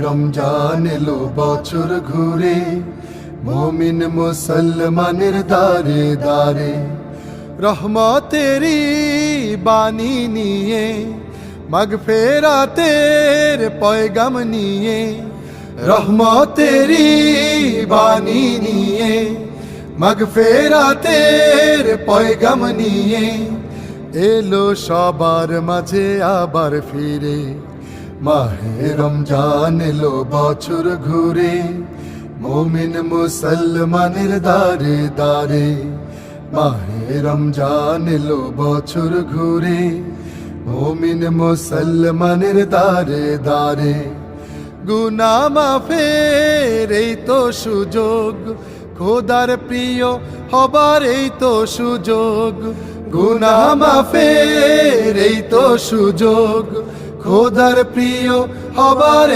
রমজান এলো বছর ঘুরে, মুমিন মুসলমানের দারে দারে রহমতেরি বাণী নিয়ে, মাগফিরাতের পয়গাম নিয়ে, রহমতেরি বাণী নিয়ে, মাগফিরাতের পয়গাম নিয়ে এলো সবার মাঝে আবার ফিরে। মাহে রমজান এলো বছর ঘুরে, মুমিন মুসলমানের দারে দারে। মাহে রমজান এলো বছর ঘুরে, মুমিন মুসলমানের দারে দারে। গুনাহ মাফের এই তো সুযোগ, খোদার প্রিয় হবার এই তো সুযোগ। গুনাহ মাফের এই তো সুযোগ, খোদার প্রিয় হবার